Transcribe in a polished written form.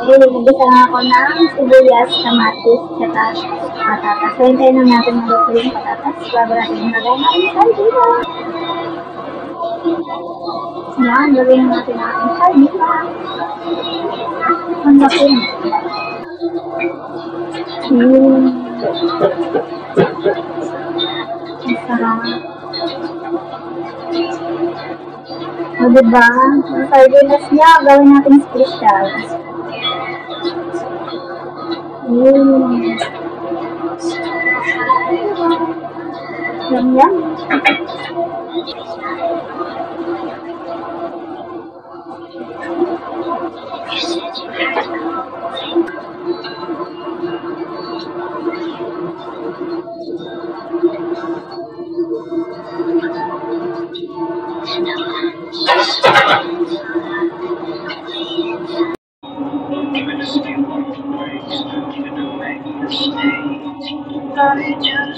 Okay, nagisa na ako ng sibuyas, kamatis, tsaka patatas. So, hintayin lang natin maluto yung patatas. Bago natin ilagay natin sardina. Yan, gawin natin natin sardina. Ang laki. Ang sarap. O, diba? Ang sardinas niya, gawin natin special. Yum, yum. Just